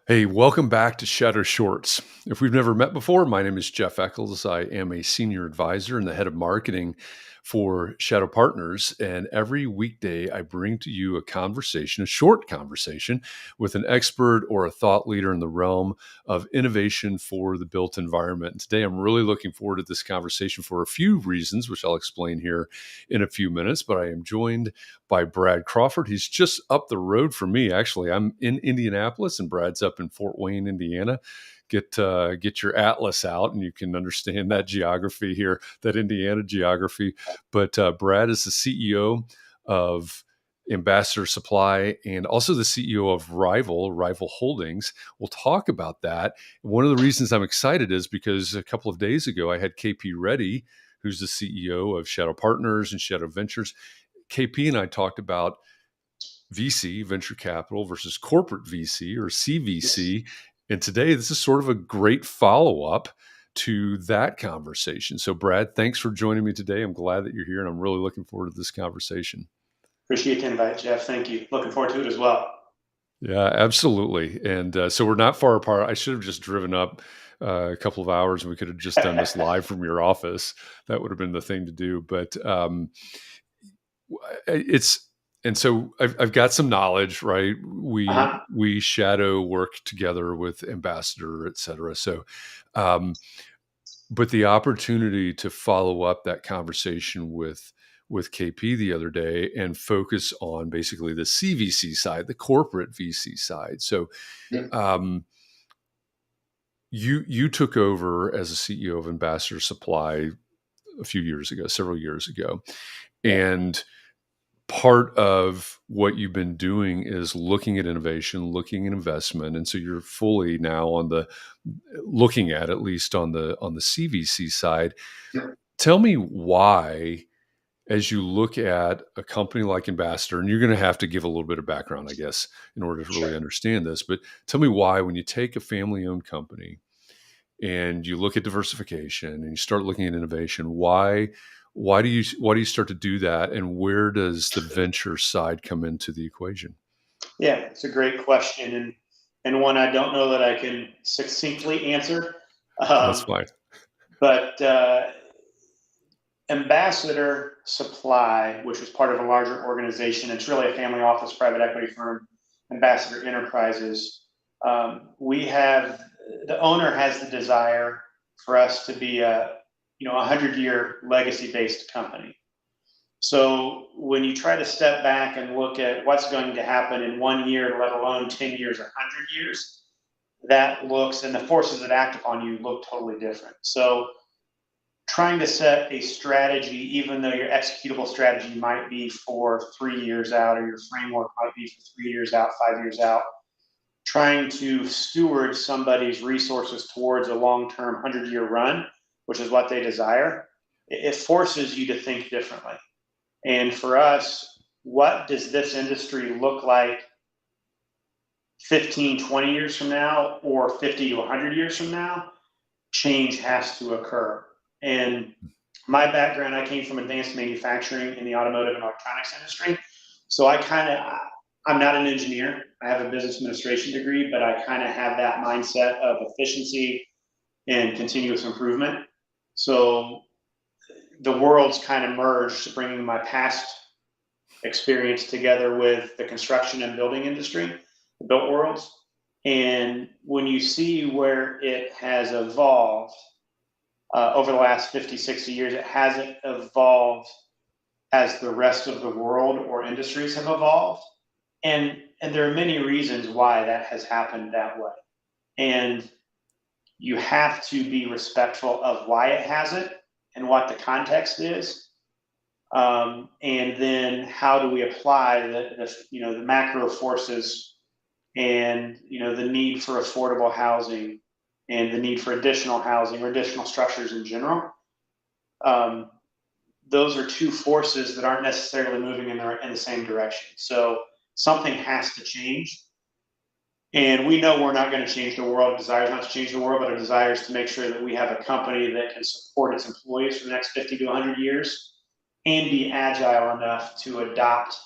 Hey, welcome back to Shadow Shorts. If we've never met before, my name is Jeff Echols. I am a senior advisor and the head of marketing for Shadow Partners. And every weekday, I bring to you a short conversation with an expert or a thought leader in the realm of innovation for the built environment. And today, I'm really looking forward to this conversation for a few reasons, which I'll explain here in a few minutes. But I am joined by Brad Crawford. He's just up the road from me. Actually, I'm in Indianapolis, and Brad's up in Fort Wayne, Indiana. Get your atlas out, and you can understand that geography here, that Indiana geography. But Brad is the CEO of Ambassador Supply and also the CEO of Rival Holdings. We'll talk about that. One of the reasons I'm excited is because a couple of days ago I had KP Reddy, who's the CEO of Shadow Partners and Shadow Ventures. KP and I talked about VC, venture capital, versus corporate VC or CVC. Yes. And today, this is sort of a great follow up to that conversation. So, Brad, thanks for joining me today. I'm glad that you're here, and I'm really looking forward to this conversation. Appreciate the invite, Jeff. Thank you. Looking forward to it as well. Yeah, absolutely. And so we're not far apart. I should have just driven up a couple of hours and we could have just done this live from your office. That would have been the thing to do. But it's and so I've got some knowledge, right? Uh-huh. We shadow work together with Ambassador, et cetera. So, um, but the opportunity to follow up that conversation with KP the other day and focus on basically the CVC side, the corporate VC side. So, Yeah. um, you took over as a CEO of Ambassador Supply a few years ago, several years ago, Yeah. and part of what you've been doing is looking at innovation, looking at investment, and so you're fully now on the looking at least on the CVC side. Yeah. Tell me why, as you look at a company like Ambassador, and you're going to have to give a little bit of background, I guess, in order to really Sure. understand this. But tell me why, when you take a family-owned company and you look at diversification and you start looking at innovation, why do you start to do that, and where does the venture side come into the equation? Yeah, it's a great question and one I don't know that I can succinctly answer. That's Um, fine. but Ambassador Supply, which was part of a larger organization, it's really a family office private equity firm, Ambassador Enterprises. We have the owner has the desire for us to be a 100-year legacy based company. So when you try to step back and look at what's going to happen in 1 year, let alone 10 years or 100 years, that looks and the forces that act upon you look totally different. So trying to set a strategy, even though your executable strategy might be for 3 years out, or your framework might be for 3 years out, 5 years out, trying to steward somebody's resources towards a long-term 100-year run, which is what they desire, it forces you to think differently. And for us, what does this industry look like 15, 20 years from now, or 50 to 100 years from now? Change has to occur. And my background, I came from advanced manufacturing in the automotive and electronics industry. So I'm not an engineer. I have a business administration degree, but I kind of have that mindset of efficiency and continuous improvement. So the worlds kind of merged, bringing my past experience together with the construction and building industry, the built worlds. And when you see where it has evolved over the last 50, 60 years, it hasn't evolved as the rest of the world or industries have evolved. And there are many reasons why that has happened that way. And you have to be respectful of why it hasn't and what the context is. And then how do we apply the macro forces and the need for affordable housing and the need for additional housing or additional structures in general. Um, those are two forces that aren't necessarily moving in the same direction. So something has to change. And we know we're not going to change the world. Our desire is not to change the world, but our desire is to make sure that we have a company that can support its employees for the next 50 to 100 years and be agile enough to adopt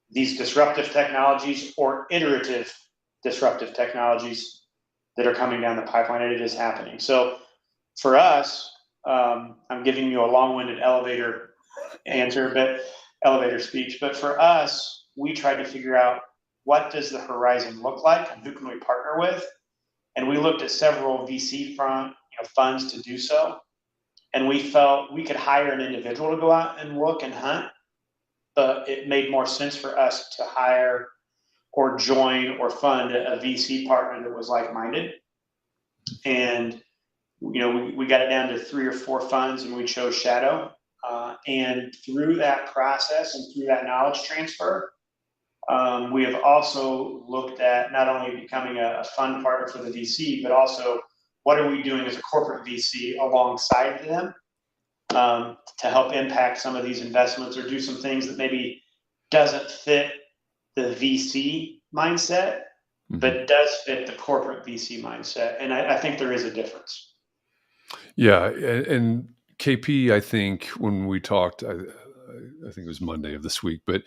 these disruptive technologies or iterative disruptive technologies that are coming down the pipeline, and it is happening. So for us, I'm giving you a long-winded answer, but elevator speech. But for us, we tried to figure out what does the horizon look like and who can we partner with. And we looked at several VC funds to do so. And we felt we could hire an individual to go out and look and hunt, but it made more sense for us to hire or join or fund a VC partner that was like-minded. And we got it down to 3 or 4 funds, and we chose Shadow. And through that process and through that knowledge transfer, we have also looked at not only becoming a fund partner for the VC, but also what are we doing as a corporate VC alongside them to help impact some of these investments or do some things that maybe doesn't fit the VC mindset, but does fit the corporate VC mindset. And I think there is a difference. Yeah, and KP, I think when we talked, I think it was Monday of this week, but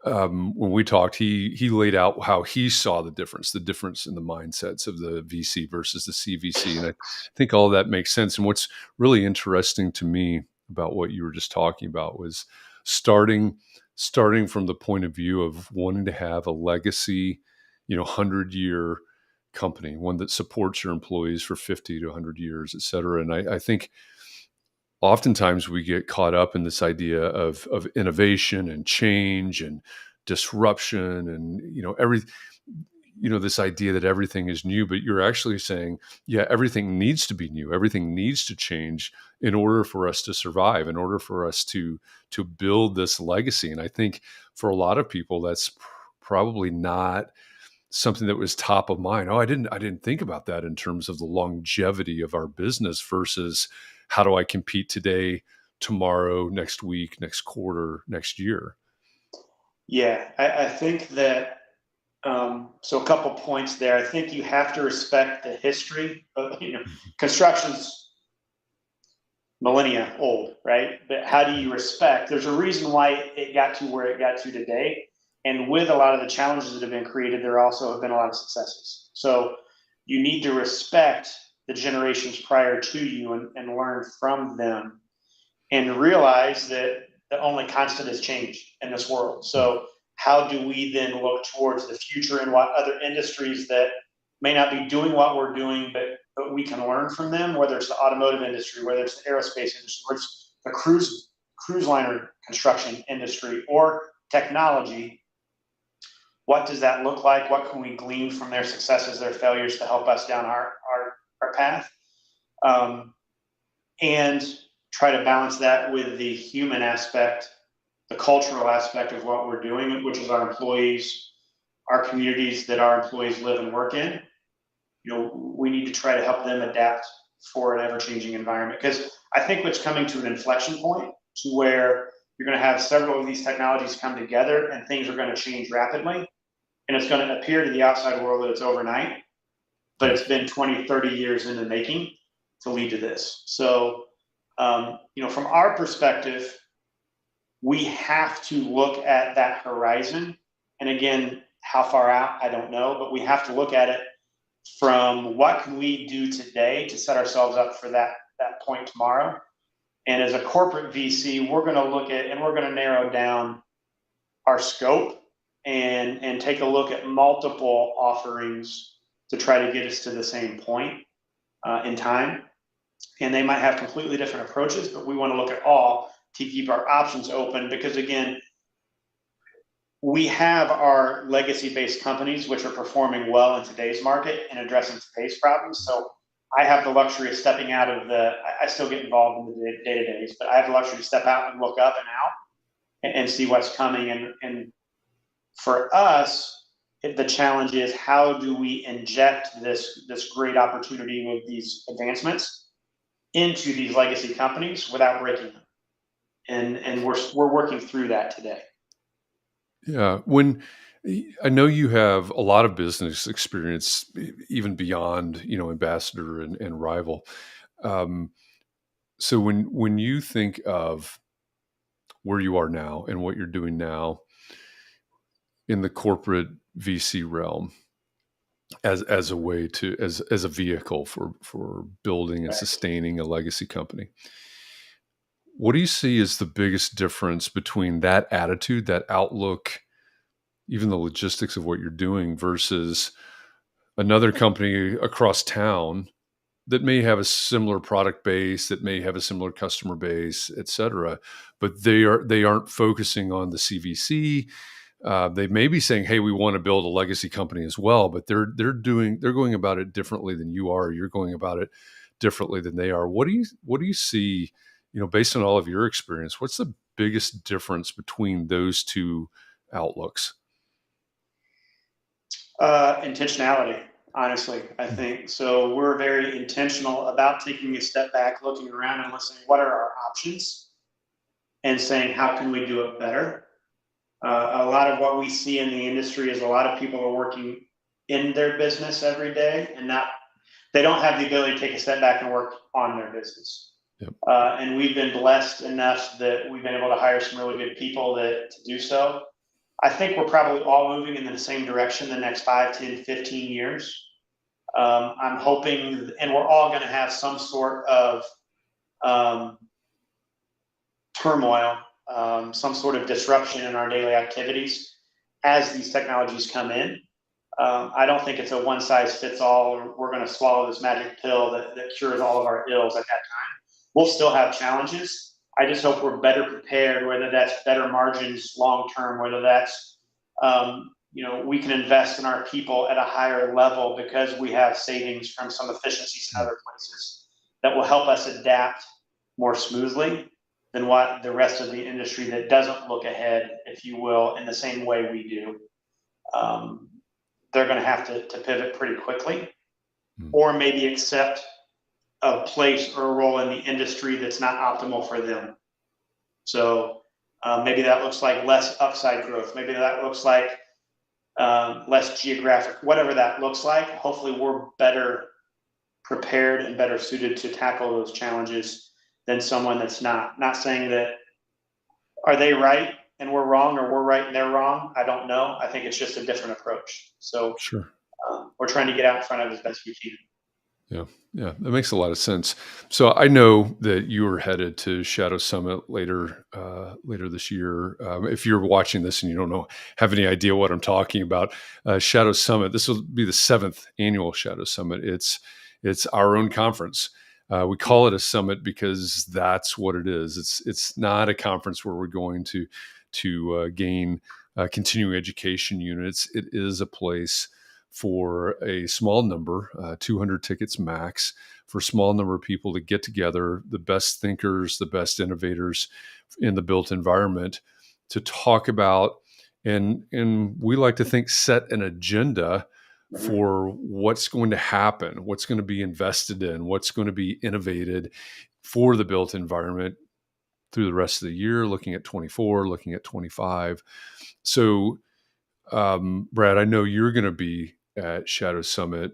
when we talked, he laid out how he saw the difference in the mindsets of the VC versus the CVC, and I think all of that makes sense. And what's really interesting to me about what you were just talking about was starting from the point of view of wanting to have a legacy, 100-year company, one that supports your employees for 50 to 100 years, et cetera. And I think oftentimes we get caught up in this idea of innovation and change and disruption and, this idea that everything is new, but you're actually saying, yeah, everything needs to be new. Everything needs to change in order for us to survive, in order for us to build this legacy. And I think for a lot of people, that's probably not something that was top of mind. Oh, I didn't think about that in terms of the longevity of our business versus how do I compete today, tomorrow, next week, next quarter, next year. Yeah, I think that. So a couple points there. I think you have to respect the history of, construction's millennia old, right? But how do you respect? There's a reason why it got to where it got to today. And with a lot of the challenges that have been created, there also have been a lot of successes. So you need to respect the generations prior to you and learn from them and realize that the only constant is change in this world. So how do we then look towards the future and what other industries that may not be doing what we're doing, but we can learn from them, whether it's the automotive industry, whether it's the aerospace industry, whether it's the cruise liner construction industry or technology. What does that look like? What can we glean from their successes, their failures to help us down our path? And try to balance that with the human aspect, the cultural aspect of what we're doing, which is our employees, our communities that our employees live and work in. We need to try to help them adapt for an ever-changing environment. Because I think what's coming to an inflection point to where you're going to have several of these technologies come together and things are going to change rapidly. And it's going to appear to the outside world that it's overnight, but it's been 20, 30 years in the making to lead to this. So, from our perspective, we have to look at that horizon. And again, how far out, I don't know, but we have to look at it from what can we do today to set ourselves up for that point tomorrow. And as a corporate VC, we're going to look at, and we're going to narrow down our scope and take a look at multiple offerings to try to get us to the same point in time. And they might have completely different approaches, but we want to look at all to keep our options open because, again, we have our legacy-based companies which are performing well in today's market and addressing today's problems. So I have the luxury of stepping out of I still get involved in the day-to-days, but I have the luxury to step out and look up and out and see what's coming. And for us, the challenge is how do we inject this great opportunity with these advancements into these legacy companies without breaking them? And we're working through that today. Yeah. I know you have a lot of business experience, even beyond, Ambassador and Rival. So when you think of where you are now and what you're doing now in the corporate VC realm, as a way to as a vehicle for building and Right. sustaining a legacy company. What do you see as the biggest difference between that attitude, that outlook, even the logistics of what you're doing versus another company across town that may have a similar product base, that may have a similar customer base, et cetera, but they aren't focusing on the CVC. They may be saying, "Hey, we want to build a legacy company as well," but they're going about it differently than you are. You're going about it differently than they are. What do you see? Based on all of your experience, what's the biggest difference between those two outlooks? Intentionality, honestly, I think. So we're very intentional about taking a step back, looking around and listening, what are our options? And saying, how can we do it better? A lot of what we see in the industry is a lot of people are working in their business every day and not, they don't have the ability to take a step back and work on their business. Yep. And we've been blessed enough that we've been able to hire some really good people to do so. I think we're probably all moving in the same direction the next 5, 10, 15 years. I'm hoping, and we're all going to have some sort of um, turmoil, some sort of disruption in our daily activities as these technologies come in. I don't think it's a one size fits all, or we're going to swallow this magic pill that cures all of our ills at that time. We'll still have challenges. I just hope we're better prepared, whether that's better margins long term, whether that's, we can invest in our people at a higher level because we have savings from some efficiencies in other places that will help us adapt more smoothly than what the rest of the industry that doesn't look ahead, if you will, in the same way we do. Um, they're going to have to pivot pretty quickly, Mm. or maybe accept a place or a role in the industry that's not optimal for them. So maybe that looks like less upside growth. Maybe that looks like less geographic, whatever that looks like. Hopefully, we're better prepared and better suited to tackle those challenges than someone that's not. Not saying that are they right and we're wrong, or we're right and they're wrong. I don't know. I think it's just a different approach. So Sure. we're trying to get out in front of it as best we can. Yeah, yeah, that makes a lot of sense. So I know that you are headed to Shadow Summit later this year. If you're watching this and you don't have any idea what I'm talking about, Shadow Summit. This will be the seventh annual Shadow Summit. It's our own conference. We call it a summit because that's what it is. It's not a conference where we're going to gain continuing education units. It is a place for a small number, 200 tickets max, for a small number of people to get together, the best thinkers, the best innovators in the built environment, to talk about, and we like to think, set an agenda Mhm. for what's going to happen, what's going to be invested in, what's going to be innovated for the built environment through the rest of the year, looking at 24, looking at 25. So Brad, I know you're going to be at Shadow Summit.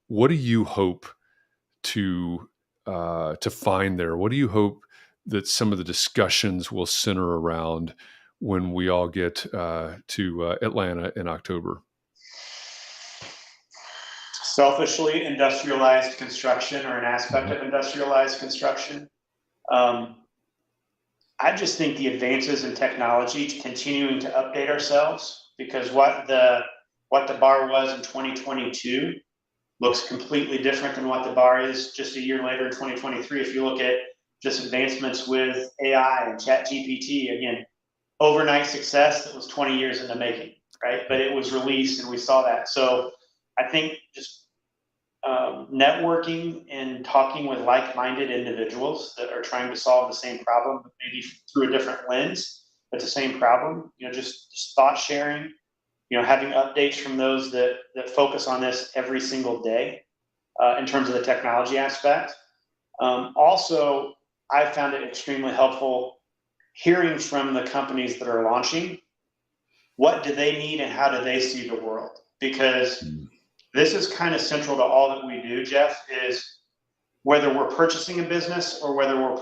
What do you hope to find there? What do you hope that some of the discussions will center around when we all get to Atlanta in October? Selfishly, industrialized construction, or an aspect Mhm. of industrialized construction. Um, I just think the advances in technology, continuing to update ourselves, because what the bar was in 2022 looks completely different than what the bar is just a year later in 2023. If you look at just advancements with AI and Chat GPT, again, overnight success that was 20 years in the making, right? But Yep. it was released and we saw that. So I think just networking and talking with like-minded individuals that are trying to solve the same problem, but maybe through a different lens, but the same problem. Just thought sharing. Having updates from those that focus on this every single day in terms of the technology aspect. Also, I found it extremely helpful hearing from the companies that are launching. What do they need and how do they see the world? Because Mm. this is kind of central to all that we do, Jeff, is whether we're purchasing a business or whether we're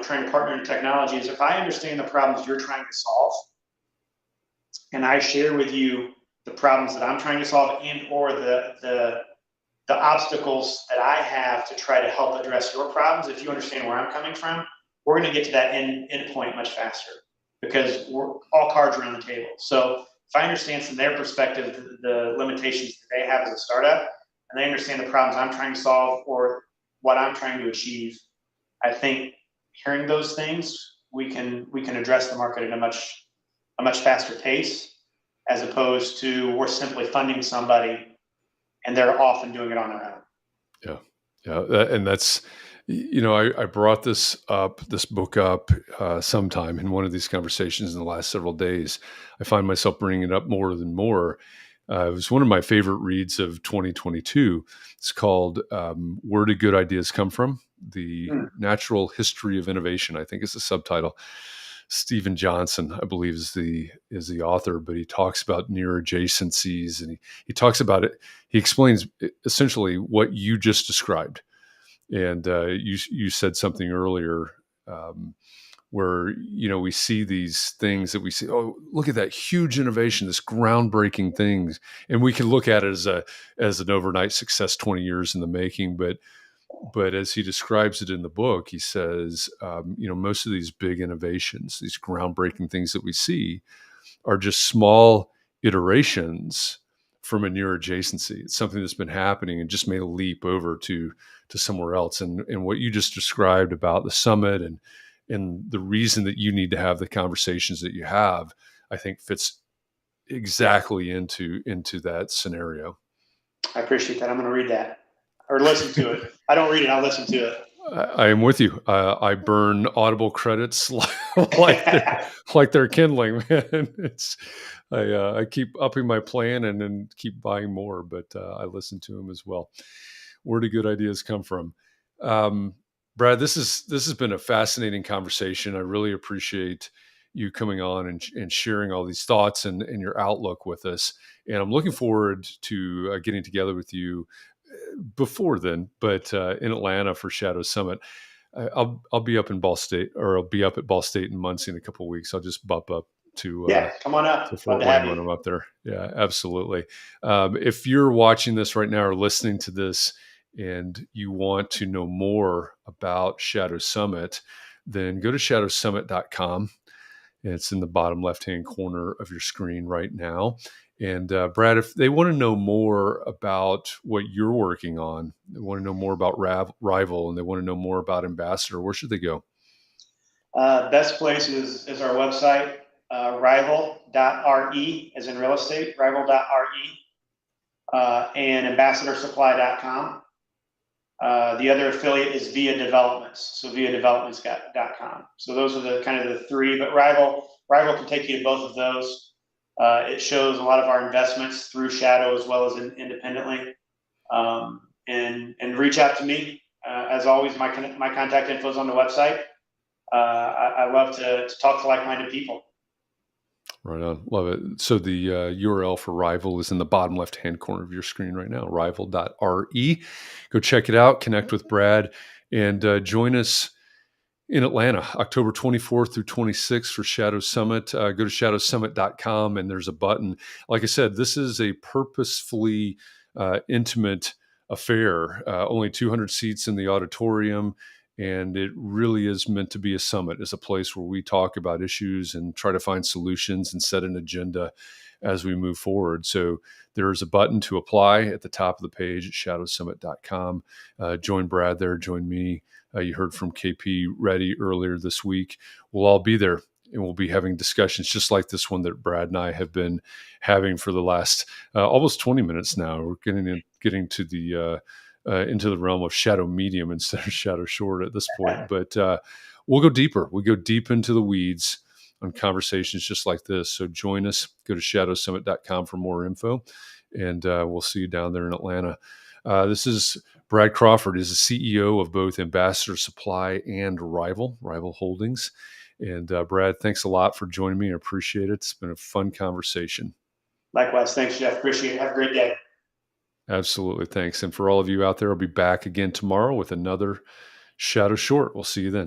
trying to partner in technology, is if I understand the problems you're trying to solve and I share with you the problems that I'm trying to solve and or the obstacles that I have to try to help address your problems, if you understand where I'm coming from, we're going to get to that end point much faster because we're all cards are on the table. So if I understand from their perspective the limitations that they have as a startup, and they understand the problems I'm trying to solve or what I'm trying to achieve, I think hearing those things, we can address the market at a much faster pace, as opposed to we're simply funding somebody and they're often doing it on their own. Yeah. Yeah. And that's, I brought this book up sometime in one of these conversations in the last several days. I find myself bringing it up more than more. It was one of my favorite reads of 2022. It's called Where Do Good Ideas Come From? The Hmm. Natural History of Innovation, I think is the subtitle. Stephen Johnson, I believe, is the author, but he talks about near adjacencies, and he talks about it. He explains essentially what you just described, and you said something earlier where we see these things that we see. Oh, look at that huge innovation, this groundbreaking things, and we can look at it as an overnight success, 20 years in the making, but as he describes it in the book, he says, most of these big innovations, these groundbreaking things that we see, are just small iterations from a near adjacency. It's something that's been happening and just made a leap over to somewhere else. And what you just described about the summit and the reason that you need to have the conversations that you have, I think fits Yeah, exactly into that scenario. I appreciate that. I'm going to read that or listen to it. I don't read it. I'll listen to I am with you. I burn Audible credits like they're it. like they're kindling, man. I keep upping my plan and then keep buying more, but I listen to them as well. Where do good ideas come from? Um, Brad, this has been a fascinating conversation. I really appreciate you coming on and sharing all these thoughts and your outlook with us. And I'm looking forward to getting together with you before then, but in Atlanta for Shadow Summit. I'll be up in Ball State, or I'll be up at Ball State in Muncie in a couple of weeks. I'll just bump up Yeah, come on to up. Love Fort to Wayne have when you. I'm up there. Yeah, absolutely. If you're watching this right now or listening to this, and you want to know more about Shadow Summit, then go to shadowsummit.com. It's in the bottom left-hand corner of your screen right now. And Brad, if they want to know more about what you're working on, they want to know more about Rival, and they want to know more about Ambassador, where should they go? Best place is our website, rival.re, as in real estate, rival.re, and ambassadorsupply.com. The other affiliate is Via Developments, so viadevelopments.com. So those are the kind of the three, but Rival can take you to both of those. It shows a lot of our investments through Shadow as well as independently. And reach out to me. As always, my contact info is on the website. I love to talk to like-minded people. Right on. Love it. So the URL for Rival is in the bottom left-hand corner of your screen right now, rival.re. Go check it out, connect with Brad, and join us in Atlanta, October 24th through 26th for Shadow Summit. Go to shadowsummit.com and there's a button. Like I said, this is a purposefully intimate affair, only 200 seats in the auditorium. And it really is meant to be a summit. It's a place where we talk about issues and try to find solutions and set an agenda as we move forward. So there's a button to apply at the top of the page at shadowsummit.com. Join Brad there, join me. You heard from KP Reddy earlier this week. We'll all be there and we'll be having discussions just like this one that Brad and I have been having for the last almost 20 minutes now. We're getting to the into the realm of shadow medium instead of shadow short at this point. But we'll go deeper. We go deep into the weeds on conversations just like this. So join us. Go to shadowsummit.com for more info, and we'll see you down there in Atlanta. This is Brad Crawford, is the CEO of both Ambassador Supply and Rival Holdings. And Brad, thanks a lot for joining me. I appreciate it. It's been a fun conversation. Likewise. Thanks, Jeff. Appreciate it. Have a great day. Absolutely. Thanks. And for all of you out there, I'll be back again tomorrow with another Shadow Short. We'll see you then.